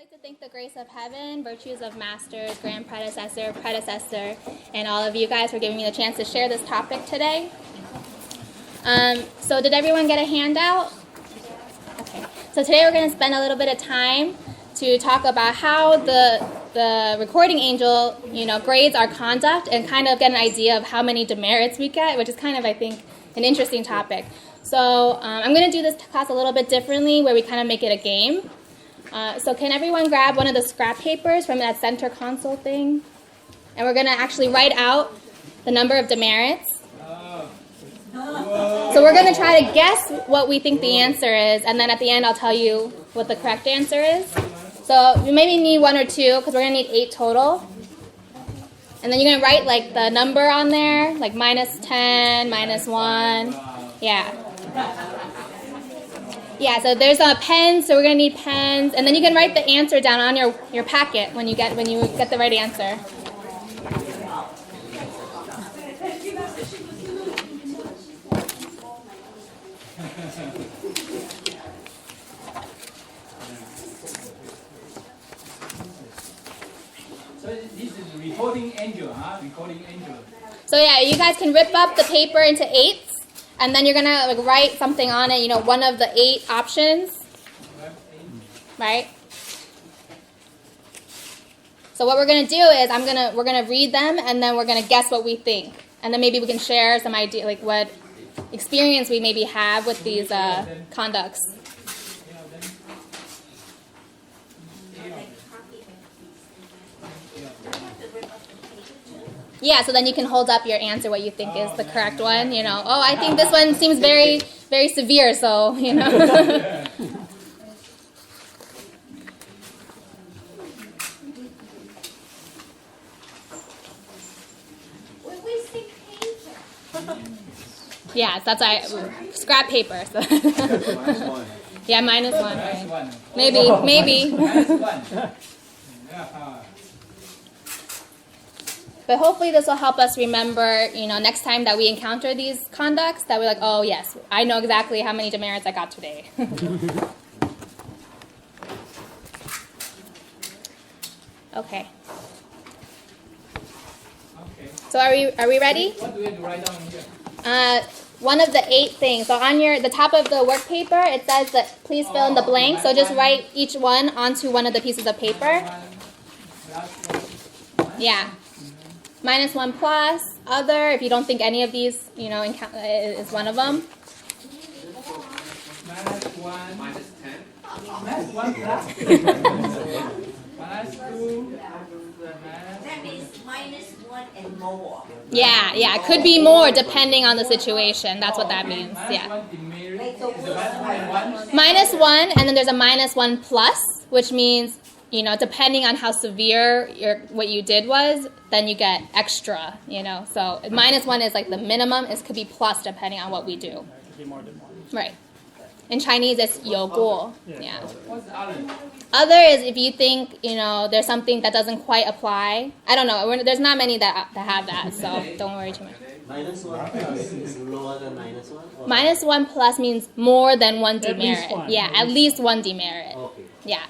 like to thank the grace of heaven, virtues of masters, grand predecessor, and all of you guys for giving me the chance to share this topic today. So did everyone get a handout? Okay. So today we're going to spend a little bit of time to talk about how the recording angel, grades our conduct and kind of get an idea of how many demerits we get, which is kind of, I think, an interesting topic. So I'm going to do this class a little bit differently, where we kind of make it a game. So can everyone grab one of the scrap papers from that center console thing? And we're going to actually write out the number of demerits. So we're going to try to guess what we think the answer is, and then at the end I'll tell you what the correct answer is. So you maybe need one or two, because we're going to need 8 total. And then you're going to write like the number on there, like -10, -1. Yeah, so there's a pen, so we're going to need pens. And then you can write the answer down on your packet when you get the right answer. So this is recording angel, huh? Recording angel. So yeah, you guys can rip up the paper into 8s. And then you're going to write something on it, one of the 8 options, right? So what we're going to do is we're going to read them, and then we're going to guess what we think. And then maybe we can share some idea, like what experience we maybe have with these conducts. Yeah, so then you can hold up your answer, what you think is the correct one. Oh, I think this one seems very, very severe, so, Yeah, that's scrap paper. So. Yeah, -1. Right? Maybe. But hopefully this will help us remember, next time that we encounter these conducts, that we're like, oh, yes, I know exactly how many demerits I got today. Okay. So are we ready? What do we have to write down here? One of the 8 things. So on the top of the work paper, it says that please fill in the blank. So just write each one onto one of the pieces of paper. Yeah. -1 plus, other, if you don't think any of these, is one of them. -1. -10. -1 plus. -2. That means -1 and more. Yeah, it could be more depending on the situation. That's what that means. Yeah. -1 demerit. -1. -1, and then there's a -1 plus, which means, depending on how severe what you did was, then you get extra, So -1 is like the minimum. It could be plus depending on what we do. Right. In Chinese, it's 有过. Yeah. What's other? Other is if you think, there's something that doesn't quite apply. I don't know. There's not many that have that, so don't worry too much. -1 plus is lower than -1? -1 plus means more than 1 At least demerit. one. Yeah, at least 1 demerit. Okay. Yeah.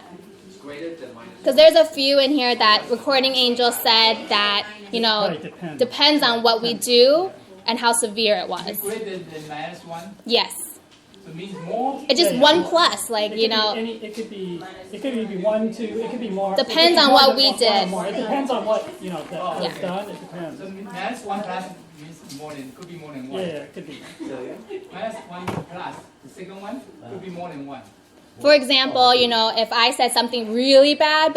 Greater than Because there's a few in here that Recording Angel said that, Right, depends on what we do and how severe it Is was. it greater than -1? Yes. So it means more? It's just Yeah. 1 plus, like, It could be 1, 2. It could be more. Depends It could be on more what than we one did. or more. It depends on what that was Yeah. done. It depends. So -1 plus means could be more than 1. Yeah, it could be. -1 plus, the second one could be more than 1. For example, if I said something really bad,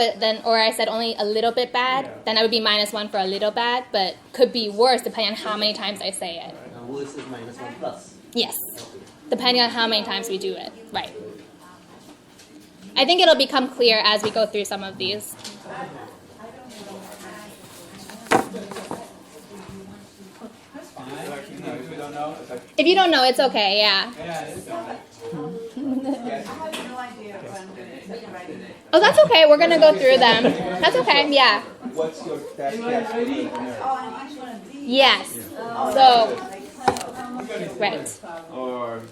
or I said only a little bit bad, then I would be -1 for a little bad, but could be worse depending on how many times I say it. Worse is -1 plus. Yes. Depending on how many times we do it. Right. I think it'll become clear as we go through some of these. That's fine. If you don't know. If you don't know, it's okay, yeah. Yeah, it's all right. Oh, that's okay. We're going to go through them. That's okay, yeah. What's your best Everybody guess? ready? Yes. So, right. Or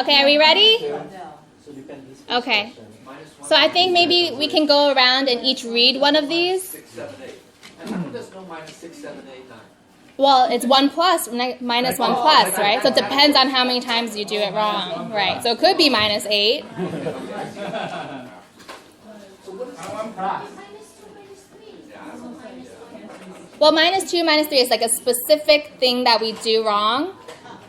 Okay, are we ready? So depend this Okay. question. So I think maybe we can go around and each read one of these. 6, 7, 8. And how come there's no minus 6, 7, 8, 9? Well, it's 1 plus, minus 1 plus, right? So it depends on how many times you do it wrong, right? So it could be minus 8. One plus. Well, minus 2, minus 3 is like a specific thing that we do wrong.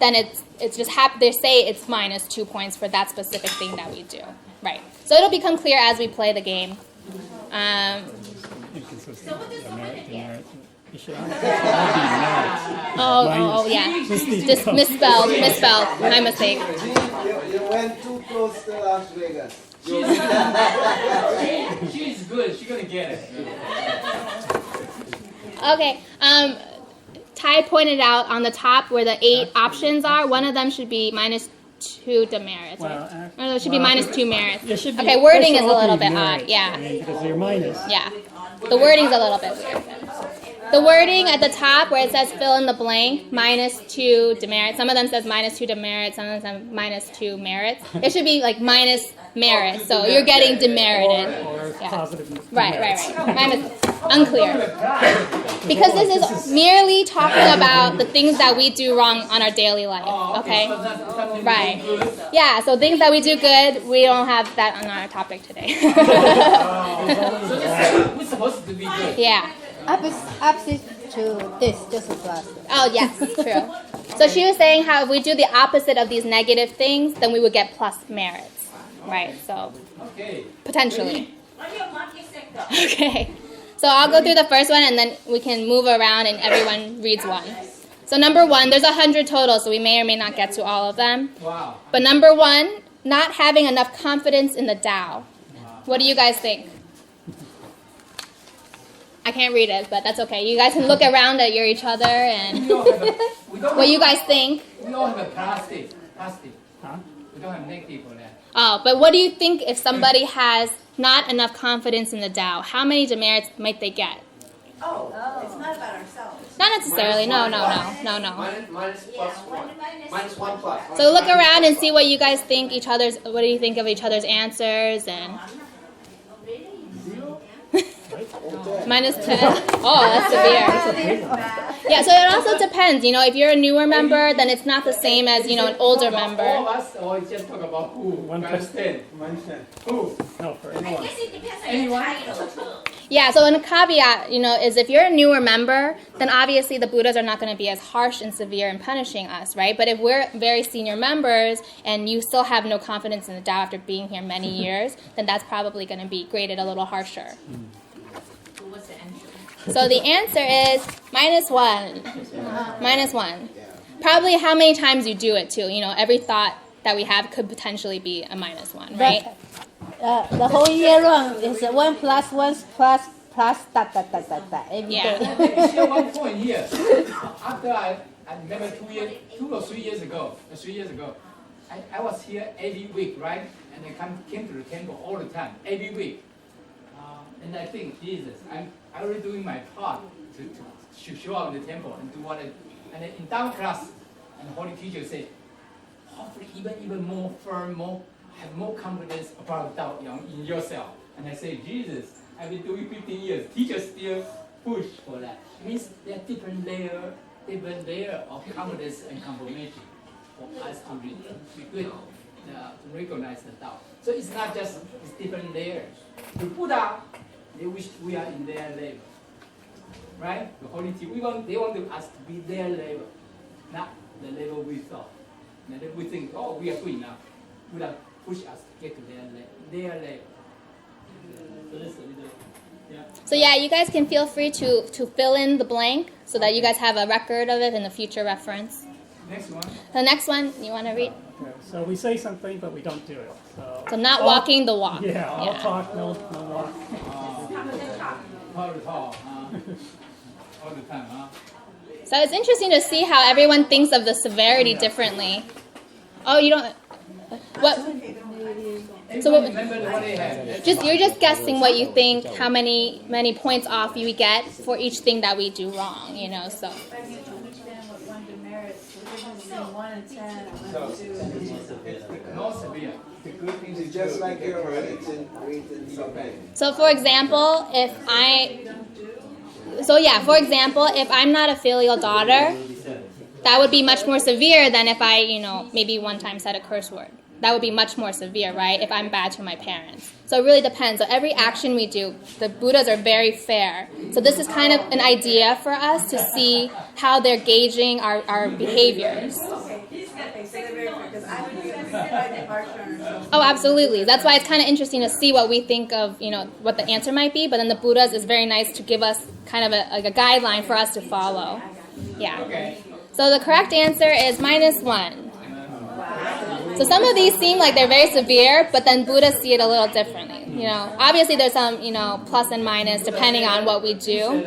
Then it's just they say it's minus 2 points for that specific thing that we do, right? So it'll become clear as we play the game. Oh, yeah. Just misspelled. My mistake. You went too close to Las Vegas. She's good. She's gonna get it. Okay. Ty pointed out on the top where the 8 options are. One of them should be minus 2 demerits. Well, Or it should be minus 2 merits. It should be- Okay, wording there is should a little also bit be odd. merits, Yeah. I mean, because you're minus. Yeah. The wording's a little bit weird. The wording at the top where it says fill in the blank, minus 2 demerits. Some of them says minus 2 demerits, some of them says minus 2 merits. It should be like minus merits, so you're getting demerited. Or Yeah. positive. Right. merits. Unclear. Because this is merely talking about the things that we do wrong on our daily life, okay? So that's something Right. good. Yeah, so things that we do good, we don't have that on our topic today. So we're supposed to be good. Yeah. Opposite to this, just a plus. Oh, yes, true. So she was saying how if we do the opposite of these negative things, then we would get plus merits, right? So Okay. potentially. On your market sector. Okay. So I'll go through the first one, and then we can move around, and everyone reads one. So number 1, there's 100 total, so we may or may not get to all of them. Wow. But number 1, not having enough confidence in the Tao. What do you guys think? I can't read it, but that's okay. You guys can look around at each other and We don't have a, we don't what you have, guys think. we don't have a plastic. Huh? We don't have negative for that. Oh, but what do you think if somebody has not enough confidence in the Tao? How many demerits might they get? Oh, it's not about ourselves. Not necessarily. No. Minus Yeah, plus 1. Minus 1 plus. So look around and see what you guys think what do you think of each other's answers and minus 10. Oh, that's severe. Yeah, so it also depends. If you're a newer member, then it's not the same as, an older All member. of us, or just talk about who? One Minus 10. Who? No, for I anyone. guess it depends on your Anyone? title too. Yeah, so in a caveat, is if you're a newer member, then obviously the Buddhas are not going to be as harsh and severe in punishing us, right? But if we're very senior members and you still have no confidence in the Tao after being here many years, then that's probably going to be graded a little harsher. So what's the answer? So the answer is minus 1. Minus 1. Probably how many times you do it too. Every thought that we have could potentially be a minus 1, right? The whole year long is 1 plus 1 plus dot. Every Yeah. day. Share one point here. After I remember 2 or 3 years ago, I was here every week, right? And I came to the temple all the time, every week. And I think, Jesus, I'm already doing my part to show up in the temple and do what I. And then in down class, and the Holy Teacher said, hopefully even more firm, have more confidence about Tao in yourself. And I say, Jesus, I've been doing 15 years. Teachers still push for that. It means there are different layer of confidence and confirmation for us to be good, to recognize the Tao. So it's not just it's different layers. The Buddha, they wish we are in their level, right? The Holy Teacher, they want us to be their level, not the level we thought. And then we think, oh, we are good enough. Buddha push us to get to their level. So that's a little, yeah. So yeah, you guys can feel free to fill in the blank so that you guys have a record of it in the future reference. Next one. The next one, you want to read? Okay, so we say something, but we don't do it. So not all- walking the walk. Yeah, all talk, no walk. All the talk, all the time, huh? So it's interesting to see how everyone thinks of the severity differently. Oh, you don't. What? So what, Remember what they have. you're just guessing what you think, how many points off you get for each thing that we do wrong. So. But you can understand what one demerits, the difference between 1 and 10 and 1 and 2. No severe. The good thing is just like your weight in something. So for example, if I'm not a filial daughter, that would be much more severe than if I, maybe one time said a curse word. That would be much more severe, right? If I'm bad to my parents. So it really depends. So every action we do, the Buddhas are very fair. So this is kind of an idea for us to see how they're gauging our behaviors. Because I would be upset by departure. Oh, absolutely. That's why it's kind of interesting to see what we think of, what the answer might be. But then the Buddhas is very nice to give us kind of a guideline for us to follow. Yeah. Okay. So the correct answer is -1. So some of these seem like they're very severe, but then Buddhists see it a little differently. Obviously there's some, plus and minus depending on what we do.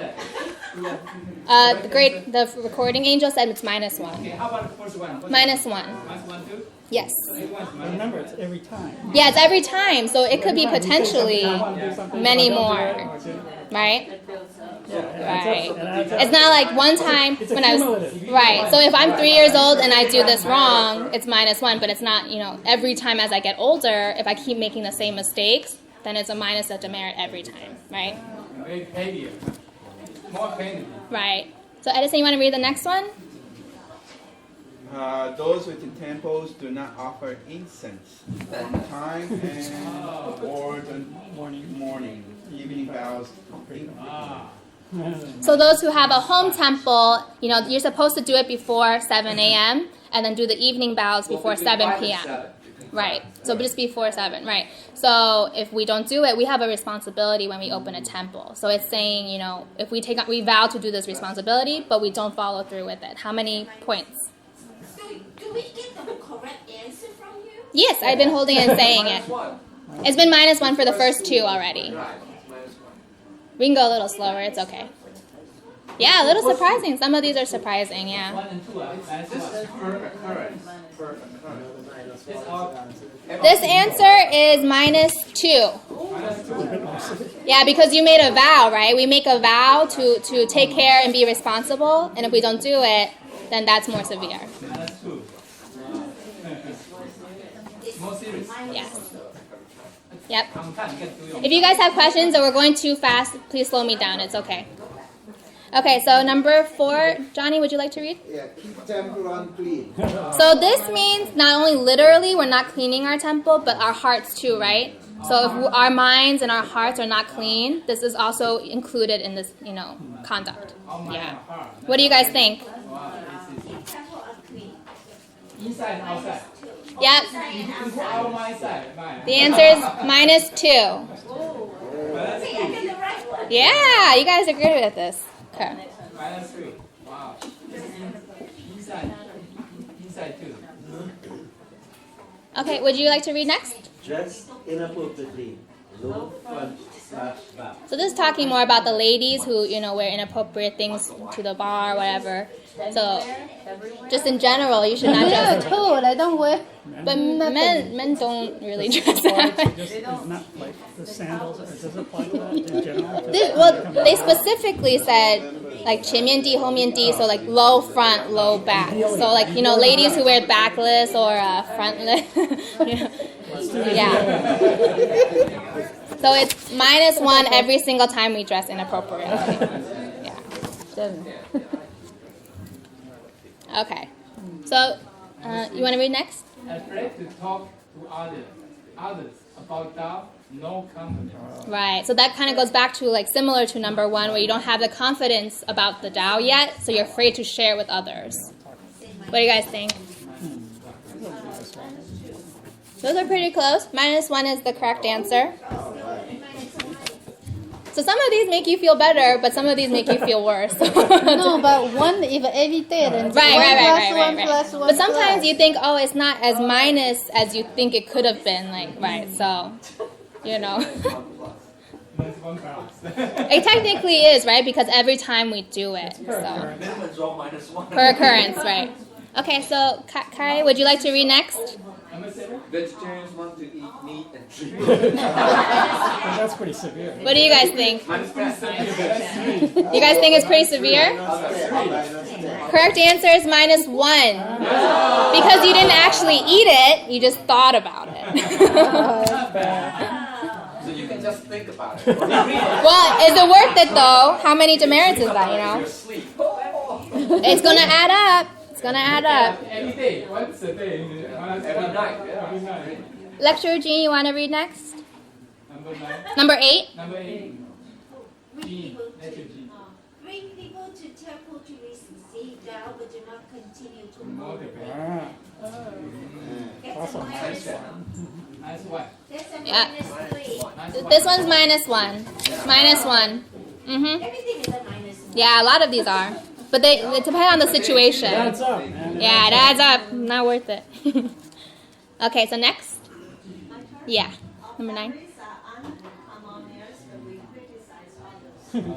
The recording angel said it's -1. Okay, how about the first one? -1. -1 too? Yes. Remember, it's every time. Yeah, it's every time, so it could be Every time you say potentially something, I wanna do something, many but I don't more, do it. right? Yeah, Right. it adds up. It's not like one time It's a when I was cumulative. right. So if I'm 3 years old and I do this wrong, it's -1. But it's not, every time as I get older, if I keep making the same mistakes, then it's a minus a demerit every time, right? Very heavier. More penalty. Right. So Edison, you want to read the next one? Those within temples do not offer incense on time and or the morning, evening vows. So those who have a home temple, you're supposed to do it before 7 a.m. and then do the evening vows before 7 p.m. Right. So just before 7, right. So if we don't do it, we have a responsibility when we open a temple. So it's saying, if we vow to do this responsibility, but we don't follow through with it. How many points? So do we get the correct answer from you? Yes, I've been holding it and saying it. -1. It's been -1 for the first 2 already. Right. We can go a little slower. It's okay. Yeah, a little surprising. Some of these are surprising, yeah. 1 and 2 are This is per occurrence. Per occurrence. It's all This answer is -2. -2. Yeah, because you made a vow, right? We make a vow to take care and be responsible, and if we don't do it, then that's more severe. -2. More serious. Yes. Yep. 常看你看都用。 If you guys have questions or we're going too fast, please slow me down. It's okay. Okay, so number 4, Johnny, would you like to read? Yeah, keep temple unclean. So this means not only literally we're not cleaning our temple, but our hearts too, right? So if our minds and our hearts are not clean, this is also included in this, conduct. Yeah. What do you guys think? Wow, this Temple unclean. is inside and outside. Yep. You can put out my side, mine. The answer is -2. But that's Hey, I got the right one. Yeah, you guys are good with this. Okay. -3. Wow. Inside too. Okay, would you like to read next? Dress inappropriately. Low front / back. So this is talking more about the ladies who, wear inappropriate things to the bar, whatever. So just in general, you should not Yeah, dress. too. They don't wear. But men don't really dress that way. Just not like the sandals, or does it apply to that in general? Well, they specifically said like 前面地后面地, so like low front, low back. So like ladies who wear backless or frontless. Yeah. So it's -1 every single time we dress inappropriately. Yeah. Okay. So you want to read next? Afraid to talk to others about Tao, no confidence. Right. So that kind of goes back to like similar to number 1, where you don't have the confidence about the Tao yet, so you're afraid to share with others. What do you guys think? Those are pretty close. -1 is the correct answer. So some of these make you feel better, but some of these make you feel worse. No, but one if every day, then Right. one plus one But sometimes plus. you think, oh, it's not as minus as you think it could have been. Like, right, so, That's 1 class. It technically is, right? Because every time we do it. So. Minimum's all -1. Per occurrence, right. Okay, so Kai, would you like to read next? Number 7. Vegetarians want to eat meat and drink. Well, that's pretty severe. What do you guys think? -10. You guys think it's pretty severe? Correct answer is -1. Because you didn't actually eat it, you just thought about it. So you can just think about it. Well, is it worth it though? How many demerits is that, you know? You're asleep. It's gonna add up. It's gonna add up. Every day, once a day. Every night. Every night. Lecturer Jean, you wanna read next? Number 9. Number 8? Number 8. Bring G. people Letter to, G. bring people to temple to receive thou, but do not continue to Motivate. Ah, That's a minus one. Nice one. That's a Yeah. minus 3. Nice one. This one's -1. -1. Mm-hmm. Everything is a minus 1. Yeah, a lot of these are. But they depend on the situation. adds up, man. Yeah, it adds up. Not worth it. Okay, so next. Yeah, number 9.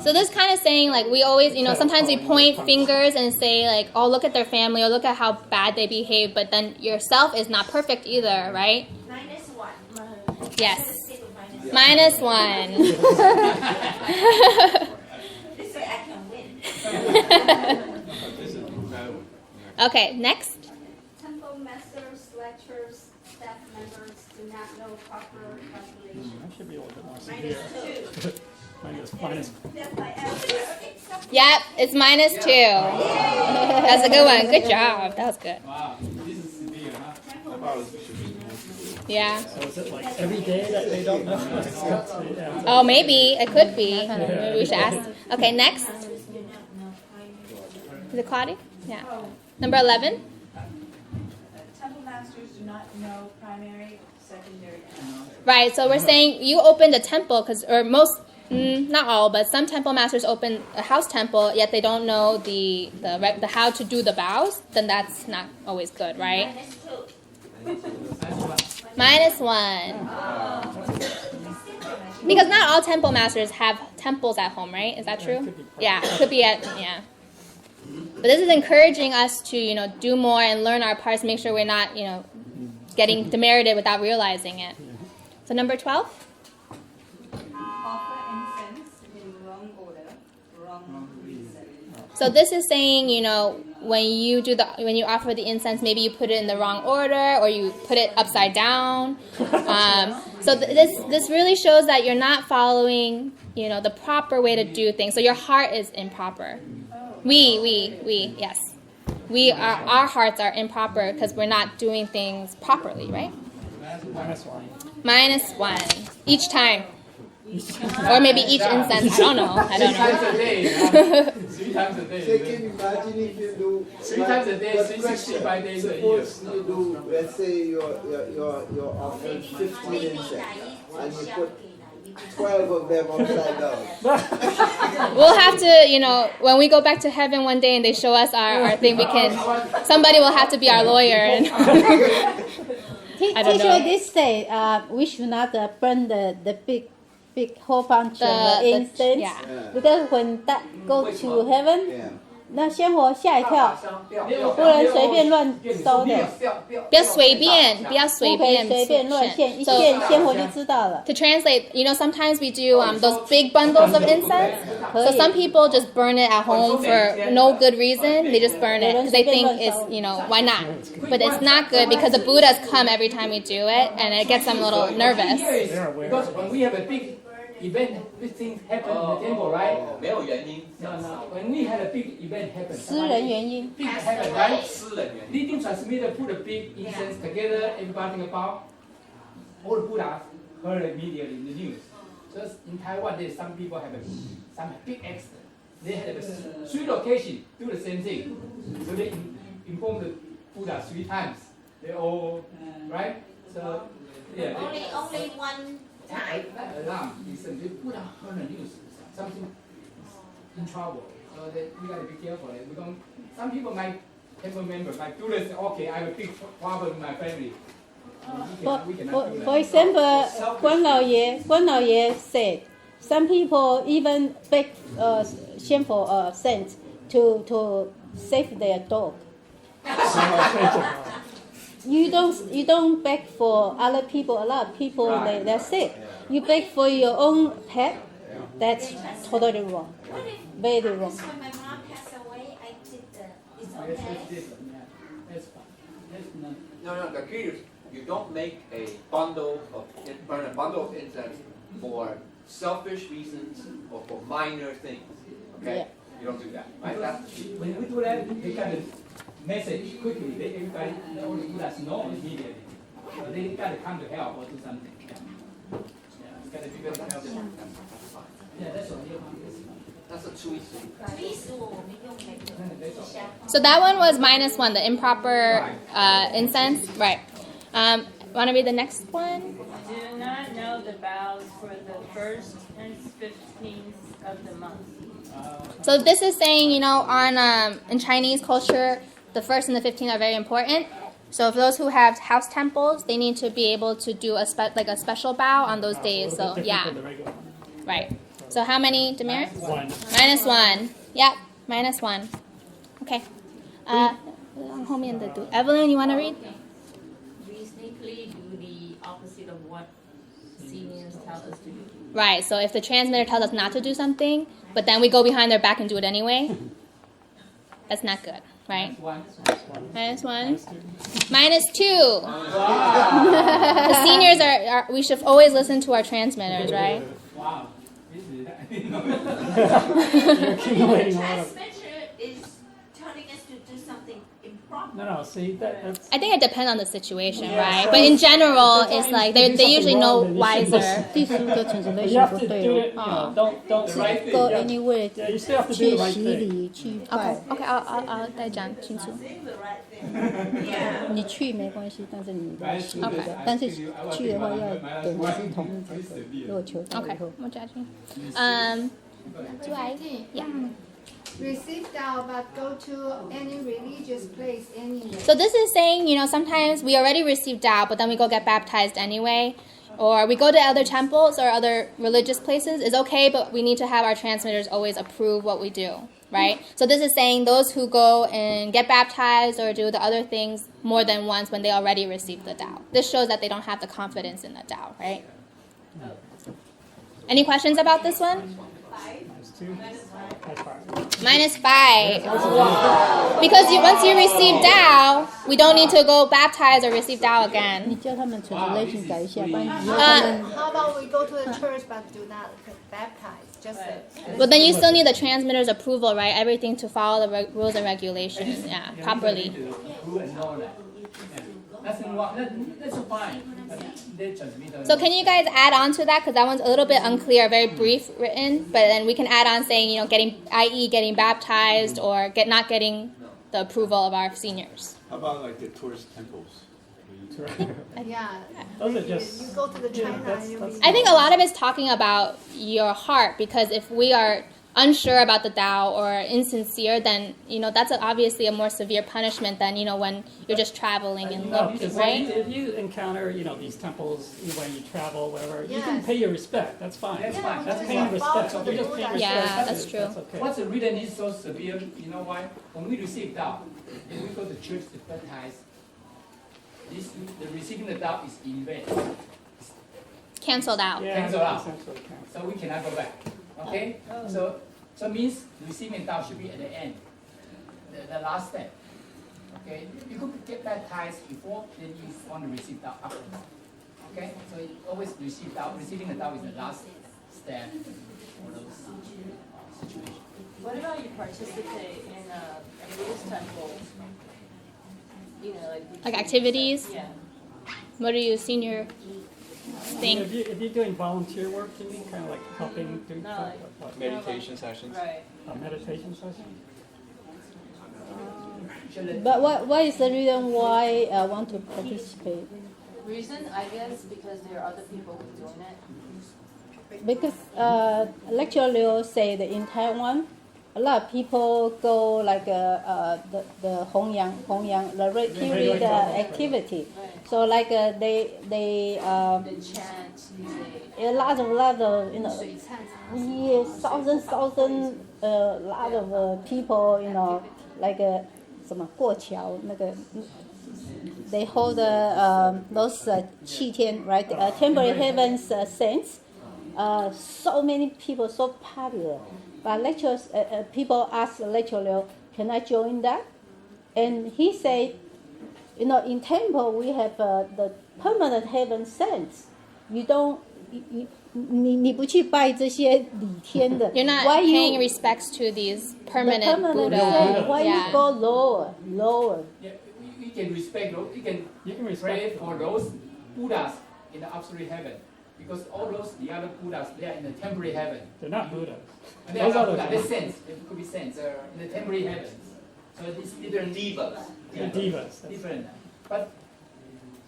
So this kind of saying, like, we always, you know, sometimes we point fingers and say, like, oh, look at their family, or look at how bad they behave, but then yourself is not perfect either, right? Minus 1. Yes. Instead of minus -1. This way I can win. Okay, next. Temple masters, lecturers, staff members do not know proper calculation. That should be a little bit more Minus severe. 2. Minus. That's my answer. Yep, it's -2. That's a good one. Good job. That was good. Wow. This is severe, huh? Yeah. So is it like every day that they don't know? Yeah. Oh, maybe. It could be. Maybe we should ask. Okay, next. Is it Claudia? Yeah. Number 11. Temple masters do not know primary, secondary, and Right, so we're saying you opened a temple, or most, not all, but some temple masters open a house temple, yet they don't know the how to do the vows, then that's not always good, right? Minus 2. Nice one. -1. Because not all temple masters have temples at home, right? Is that true? Yeah, it could be yeah. But this is encouraging us to, you know, do more and learn our parts, make sure we're not, you know, getting demerited without realizing it. So number 12? Offer incense in wrong order, wrong reason. So this is saying, you know, when you offer the incense, maybe you put it in the wrong order or you put it upside down. So this really shows that you're not following, you know, the proper way to do things. So your heart is improper. Yes. Our hearts are improper because we're not doing things properly, right? -1 each time. Or maybe each incense. I don't know. 3 times a day. Huh? 3 times a So day. can you imagine if you do 3 times a day, but 365 days a year. Suppose you do, let's say you're offering 15 incense and you put 12 of them upside down. We'll have to, you know, when we go back to heaven one day and they show us our thing, somebody will have to be our lawyer. And I don't Teacher, know. this say we should not burn the big whole bunch of incense yeah. because when that go to heaven, Yeah. 那仙火吓一跳，不能随便乱烧的，不要随便不可以随便乱献，一献仙火就知道了。 To translate, you know, sometimes we do those big bundles of incense. So some people just burn it at home for no good reason. They just burn it because they think it's, you know, why not? But it's not good because the Buddhas come every time we do it, and it gets them a little nervous. Because when we have a big event, big things happen in the temple, right? 没有原因， No. When we had a big event happen, 私人原因， big happen, right? 私人原因。 Leading transmitter put a big incense together, everybody about. All the Buddhas heard immediately in the news. Just in Taiwan, there's some people have some big accident. They had 3 locations do the same thing. So they informed the Buddha 3 times. They all, right? So, yeah. Only one time. That alarm is the Buddha heard the news. Something in trouble. So that we gotta be careful. We don't. Some people might have a member, might do this. Okay, I have a big problem in my family. We cannot do For that. example, 关老爷 said, some people even beg仙火saints to save their dog. You don't beg for other people. A lot of people they're sick. You beg for your own pet. That's totally wrong. What if Very wrong. when my mom passed away, I did the, it's Yes, okay? that's different. Yeah, that's fine. That's not. No, the key is you don't make a bundle of burn a bundle of incense for selfish reasons or for minor things. Okay, Yeah. you don't do that. Right? That's the key. When we do that, they got a message quickly. Everybody, all the Buddhas know immediately. So they got to come to help or do something. Yeah, it's got to be very helpful. Yeah, that's what you That's a Chui Su. So that one was -1, the improper incense. Right. Want to read the next one? Do not know the vows for the 1st and 15th of the month. So this is saying, in Chinese culture, the 1st and the 15th are very important. So for those who have house temples, they need to be able to do a special bow on those days. So yeah, right. So how many demerits? 1. -1. Yep, -1. Okay. 后面的读 Evelyn, you want to read? Reasonably do the opposite of what seniors tell us to do. Right. So if the transmitter tells us not to do something, but then we go behind their back and do it anyway, that's not good, right? One. -1. -2. The seniors are. We should always listen to our transmitters, right? Wow. This is, You're accumulating a lot of. Transmitter is telling us to do something improper. No, see, that's. I think it depends on the situation, right? But in general, it's like they usually know wiser. 第十个 You translation have 不 to do 对 it, 哦。 don't the right thing. Go Yeah. anywhere， Yeah, you still have to do 去 the right 洗 thing. 礼去 Okay, 拜， okay, I'll 再讲清楚。你去没关系，但是你要洗礼 Okay. 的，但是去的话要等老师同意才可以。如果求到以 Okay, 后，我加进。Do I? Yeah. Receive thou, but go to any religious place anyway. So this is saying, sometimes we already received Dao, but then we go get baptized anyway. Or we go to other temples or other religious places. It's okay, but we need to have our transmitters always approve what we do, right? So this is saying those who go and get baptized or do the other things more than once when they already received the Dao. This shows that they don't have the confidence in the Dao, right? Any questions about this one? -2. That's fine. -5. Because once you receive Dao, we don't need to go baptize or receive Dao 你 again. 叫他们 translation 改一下，不然以后他们 How about we go to the church but do not baptize? Just But then you still need the transmitter's approval, right? Everything to follow the rules and regulations, yeah, properly. That's fine. They transmit. So can you guys add on to that? Because that one's a little bit unclear, very brief written. But then we can add on saying, getting baptized or not getting the approval of our seniors. How about like the tourist temples? yeah. Those are just. You go to the China. that's- I think a lot of it's talking about your heart, because if we are unsure about the Tao or insincere, then that's obviously a more severe punishment than when you're just traveling and No, looking, because right? if you encounter, these temples when you travel, whatever, you can Yes. pay your respect. That's fine. That's fine. That's That's paying fine. respect. Bow to You're the just paying Buddha. respect. Yeah, that's true. That's okay. What's the reason is so severe? You know why? When we receive Dao, if we go to church to baptize, the receiving the Dao is in vain. Canceled out. Yeah, Cancel out. essentially cancel. So we cannot go back. Okay? So means receiving Dao should be at the end, the last step. Okay? You could get baptized before, then you want to receive Dao after. Okay? So you always receive Dao. Receiving the Dao is the last step for those situations. What about you participate in a Buddhist temple? Like activities? Yeah. What do you senior think? If you're doing volunteer work, you mean kind of like helping do No, like- what? Meditation sessions. Right. A meditation session? But what is the reason why I want to participate? Reason, I guess, because there are other people who are doing it. Because lecturer Liu said in Taiwan, a lot of people go like the Hongyang, the regular activity. Right. So like they They chant, a lot of they yes, thousand lot of people like 什么过桥那个 they hold those 7天 right temporary heavens saints. So many people, so popular. But lecturers, people ask the lecturer, can I join that? And he said, You know, in temple we have the permanent heaven sense. You don't, 你不去拜这些理天的 You're not why paying you respects to these the permanent permanent Buddha. sense, why Yeah. you go lower? Yeah, we can respect those. You can respect pray them. for those Buddhas in the absolute heaven, because all those the other Buddhas they are in the temporary heaven. They're not Buddhas. And they are Those not others Buddha. are. They're saints. They could be saints. They're in the temporary heavens. So it's different. Divas. They're divas. Different. But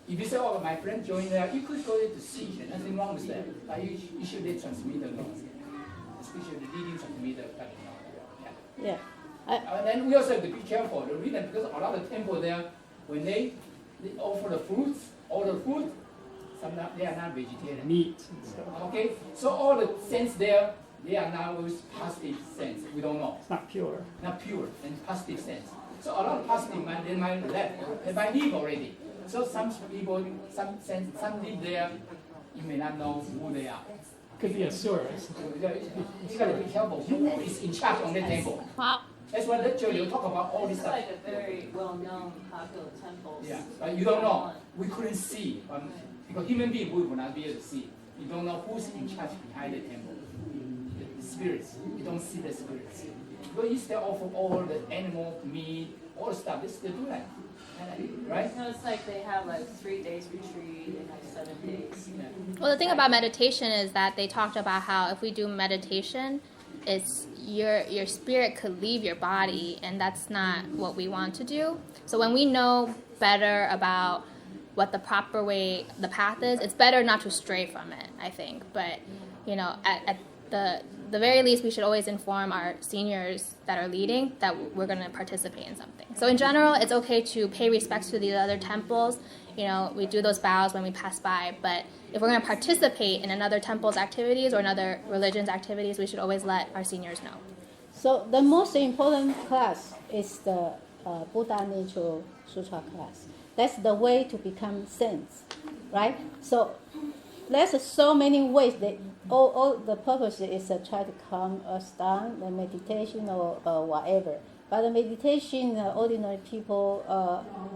if you say, "Oh, my friend joined there," you could go there to see. There's nothing wrong with that. But you should transmit the laws, especially the leading transmitter. Yeah. And then we also have to be careful. The reason because a lot of temple there, when they offer the fruits, all the fruit, sometimes they are not vegetarian. Meat and stuff. Okay, so all the scents there, they are now with positive scents. We don't know, It's not pure. not pure and positive scents. So a lot of positive they might left, they might leave already. So some people, some live there, you may not know who they are. Could be Asuras. You gotta be careful who is in charge on the temple. Wow. That's why lecture you talk about all this It's stuff. like a very well-known popular temples. Yeah, but you don't know. We couldn't see because human beings we will not be able to see. You don't know who's in charge behind the temple. The spirits. You don't see the spirits. Because you still offer all the animal meat, all the stuff. They still do that, right? You know, it's like they have like 3 days retreat and like 7 days. Yeah. Well, the thing about meditation is that they talked about how if we do meditation, it's your spirit could leave your body, and that's not what we want to do. So when we know better about what the proper way, the path is, it's better not to stray from it, I think. But, you know, at the very least, we should always inform our seniors that are leading that we're going to participate in something. So in general, it's okay to pay respects to these other temples. You know, we do those bows when we pass by, but if we're going to participate in another temple's activities or another religion's activities, we should always let our seniors know. So the most important class is the Buddha Nature Sutra class. That's the way to become saints, right? So there's so many ways that all the purpose is to try to calm us down, the meditation or whatever. But the meditation, ordinary people,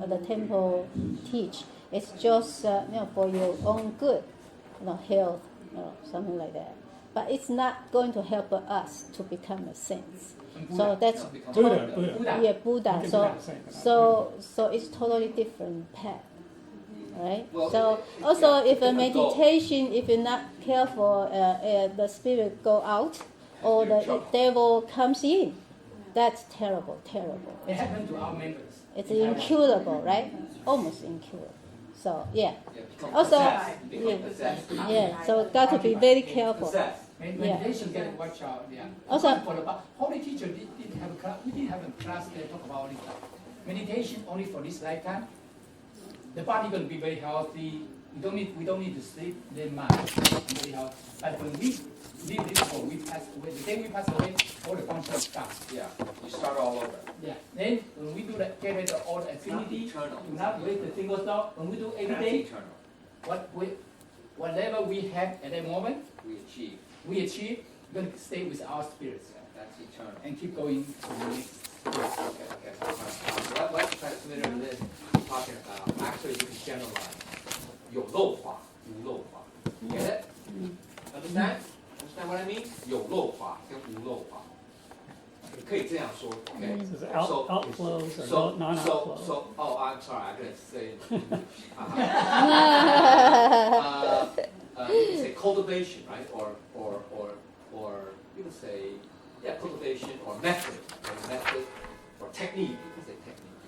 the temple teach, it's just for your own good, health, something like that. But it's not going to help us to become a saint. So that's Buddha. Yeah, Buddha. You can So become a saint, but not so it's totally different path, right? Well, So it- also, yeah, if a different goal. meditation, if you're not careful, the spirit go out, or You're in the trouble. devil comes in. That's terrible. It happened to our members. It's incurable, right? Almost incurable. So yeah. Yeah, become Also, possessed. Become possessed. Yeah. So got to be very careful. Possessed. Meditation get watch out. Yeah. Also- for the holy teacher didn't have a class. We didn't have a class that talk about all this stuff. Meditation only for this lifetime. The body gonna be very healthy. We don't need to sleep very much. Very healthy. But when we leave this world, we pass away. The day we pass away, all the function stops. Yeah, you start all over. Yeah. Then when we do that, get rid of all the activity, eternal. do not waste the single thought. When we do every That's day, eternal. whatever we have at that moment, We achieve. we achieve. We're gonna stay with our spirits That's eternal. and keep going to the next. Okay. Let's transmit this talking about. Actually, you can generalize. 有漏法, 无漏法. Get it? Understand? Understand what I mean? 有漏法跟无漏法。可以这样说 okay? Is it outflows or So, non-outflows? oh, I'm sorry, I couldn't say. You can say cultivation, right? Or you can say, yeah, cultivation or method, or technique. You can say technique.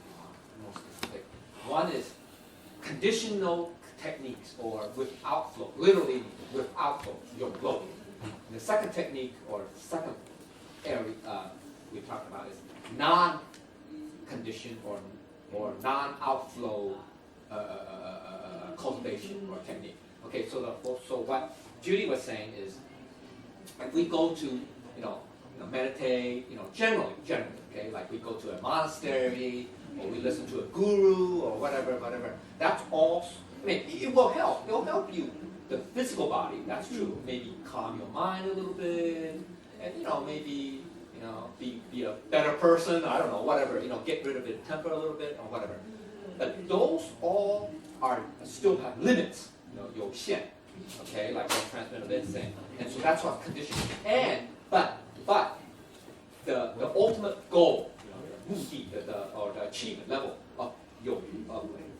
More specific. One is conditional techniques or with outflow, literally with outflow, 有漏. The second technique or second area we talked about is non-condition or non-outflow cultivation or technique. Okay, so what Judy was saying is, if we go to meditate, generally, okay, like we go to a monastery or we listen to a guru or whatever, that's all. I mean, it will help. It will help you, the physical body. That's true. Maybe calm your mind a little bit, and maybe be a better person. I don't know, whatever. Get rid of the temper a little bit or whatever. But those all are still have limits, 有限, okay, like the transmitter Lin saying. And so that's what condition. But the ultimate goal, 目的 or the achievement level of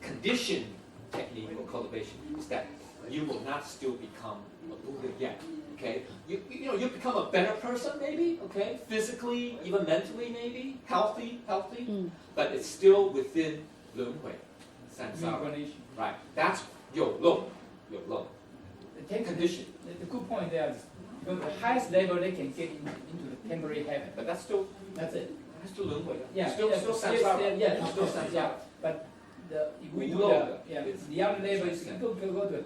conditioned technique or cultivation is that you will not still become a Buddha yet. Okay, you become a better person maybe. Okay, physically, even mentally maybe, healthy. But it's still within 轮回, samsara. Right. That's 有漏. The condition. The good point there is because the highest level they can get into the temporary heaven. But that's it. That's still 轮回. Yeah, still samsara. Yeah, still samsara. But if we do the other level is go to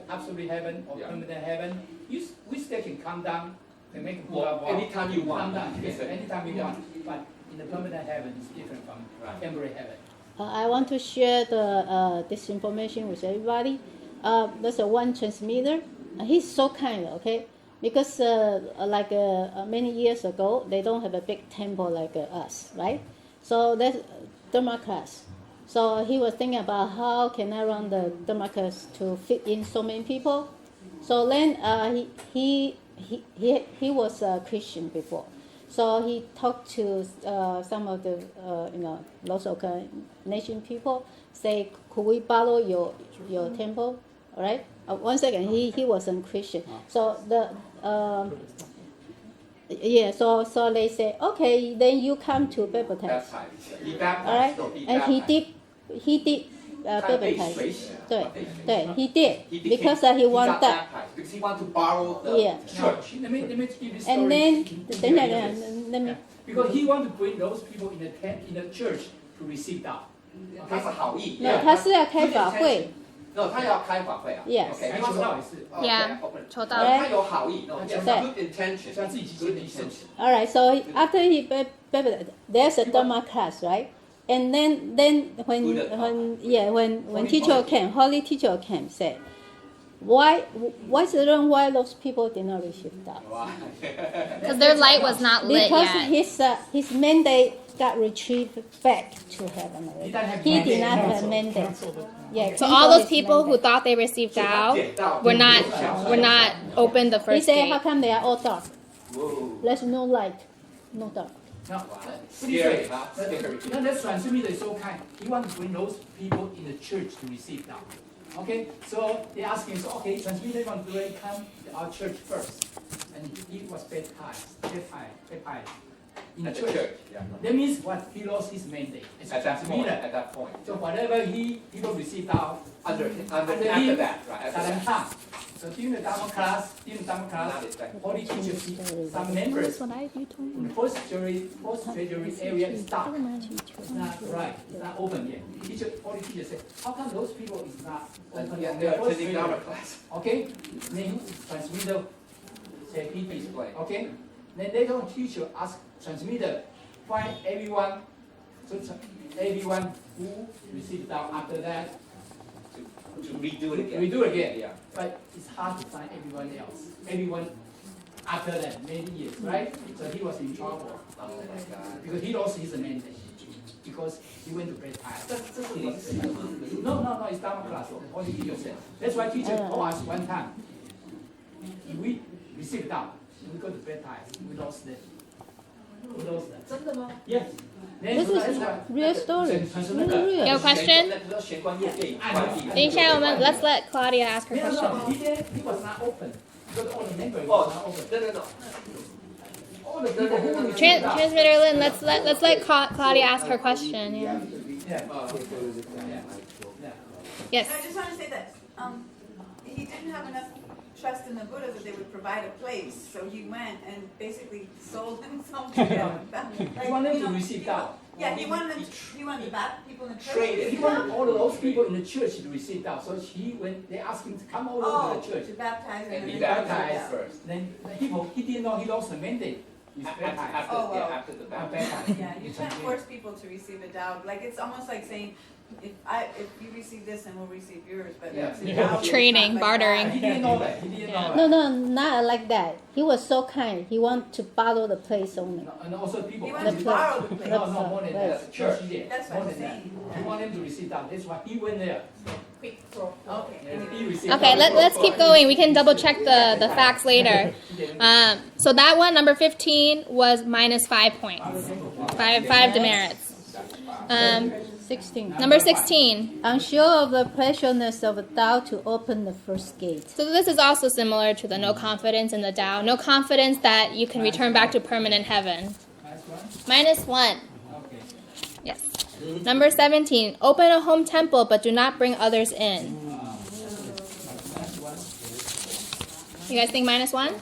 absolute heaven or permanent heaven. We still can come down and make anytime you want. Come down, yes, anytime you want. But in the permanent heaven, it's different from temporary heaven. I want to share this information with everybody. There's one transmitter. He's so kind, okay? Because many years ago, they don't have a big temple like us, right? So that's Dharma class. So he was thinking about how can I run the Dharma class to fit in so many people. So then he was a Christian before. So he talked to some of the local nation people. Say, could we borrow your temple? All right. 1 second. He wasn't Christian. So So they say, okay, then you come to baptize. All right. And he did baptize. 对 he did because he wanted that. Because he wanted to borrow the church. Let me give you And then let me. Because he wanted to bring those people in the church to receive that. 他是好意。No, 他是要开法会。No, 他要开法会啊。Yes. Okay. Yeah. 求道。他有好意。No, he has good intention. Good intention. All right. So after he baptized, there's a Dharma class, right? And then when teacher came, holy teacher came, said, why those people did not receive that? Because their light was not lit yet. Because his mandate got retrieved back to heaven already. He did not have a mandate. Yeah. So all those people who thought they received Tao were not open the He first said, gate. how come they are all dark? There's no light, no dark. Now, Scary, huh? Now that transmitter is so kind. He wants to bring those people in the church to receive that. Okay, so they ask him, so okay, transmitter want to come to our church first, and he was baptized in the church. Yeah. That means what? He lost his mandate as a transmitter. At that point. So whatever people received out After him, that, right? After doesn't that. count. So during the Dharma class, holy teacher see some members from the post-graduate area is dark. It's not right. It's not open yet. Holy teacher said, how come those people is not open? Yeah, they're attending Dharma class. Okay. Then transmitter said he display. Okay. Then later on, teacher asked transmitter find everyone. So everyone who received down after that. To redo it again. Redo again. Yeah. But it's hard to find everyone else. Everyone after that, many years, right? So he was in trouble. Oh my God. Because he lost his mandate. Because he went to baptize. No, it's Dharma class. Only teacher said. That's why teacher told us one time. If we receive down, we go to baptize. We lost that. Yes. This is real story. Really real. You have a question? 等一下，我们 let's let Claudia ask her question. No, he was not open. Because all the members was not open. No. All the people who received down. Transmitter Lin, let's let Claudia ask her question. Yeah. Yes. I just want to say this. He didn't have enough trust in the Buddha that they would provide a place, so he went and basically sold himself to them. He wanted to receive down. Yeah, he wanted the people in the church. He wanted all of those people in the church to receive down. So they asked him to come over to the church. To baptize And him. he baptized first. Then he didn't know he lost the mandate. He's baptized. After the baptism. Yeah, you can't force people to receive a Tao. Like, it's almost like saying, if you receive this, then we'll receive yours, but. Yeah. see, now it's Trading, not like bartering. He didn't know that. He didn't know that. No, no, not like that. He was so kind. He want to borrow the place only. And also people. He wants to borrow the place. No, more than that. Right. Church did. That's More what I'm than that. saying. He want him to receive that. That's why he went there. Okay. And he received Okay, that. let's keep going. We can double check the facts later. So that one, number 15, was minus 5 points. Five demerits. 16. Number 16. Unsure of the preciousness of doubt to open the first gate. So this is also similar to the no confidence in the Tao. No confidence that you can return back to permanent heaven. Minus 1. Okay. Yes. Number 17. Open a home temple, but do not bring others in. You guys think minus 1?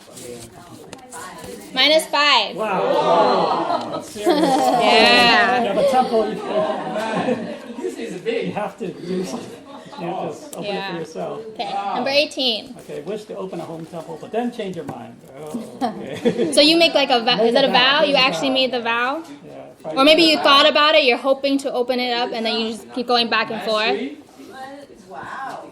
Minus 5. Wow. That's serious. Yeah. You have a temple, This is you big. have to do something. You have to open it Yeah. for yourself. Okay. Number 18. Okay, wish to open a home temple, but then change your mind. Oh, okay. So you make like a vow. Is it a vow? You actually made the vow? Yeah, Or maybe you thought about it, you're hoping to open it up, and then you just keep going back and forth. Wow.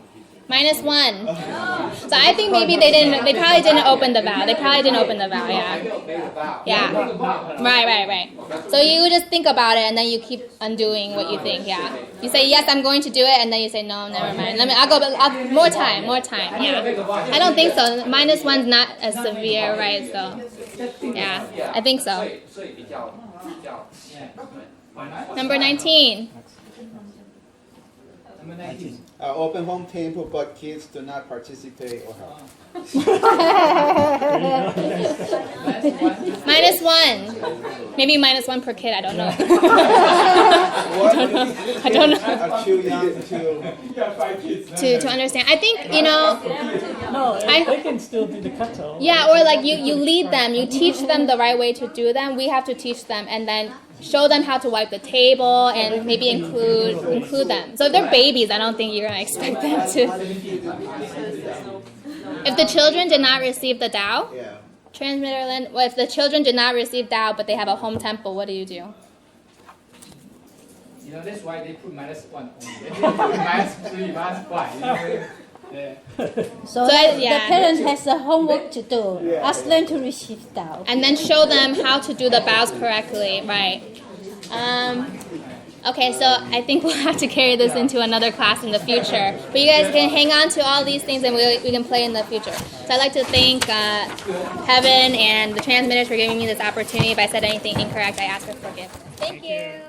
Minus 1. So I think maybe they probably didn't open the vow. They probably didn't open the vow, yeah. Made a vow. Yeah. Right. So you just think about it, and then you keep undoing what you think, yeah. You say, yes, I'm going to do it, and then you say, no, never mind. More time, yeah. I don't think so. Minus 1's not as severe, right, so. Yeah, I think so. 所以比较 Number 19. Number 19. Open home temple, but kids do not participate or help. Minus 1. Maybe minus 1 per kid, I don't know. I don't know. Are too young To understand. I think, No, they can still do the kata. yeah, or like you lead them, you teach them the right way to do them. We have to teach them and then show them how to wipe the table and maybe include them. So if they're babies, I don't think you're going to expect them to. If the children did not receive the Tao, Yeah. transmitter Lin, well, if the children did not receive Tao but they have a home temple, what do you do? That's why they put minus 1 only. They didn't put minus 3, minus 5. Yeah. So, yeah. the parent has a homework to do. Yeah. Ask them to receive Tao. And then show them how to do the bows correctly, right? Okay, so I think we'll have to carry this into another class in the future. But you guys can hang on to all these things and we can play in the future. So I'd like to thank Heaven and the transmitters for giving me this opportunity. If I said anything incorrect, I ask for forgiveness. Thank you.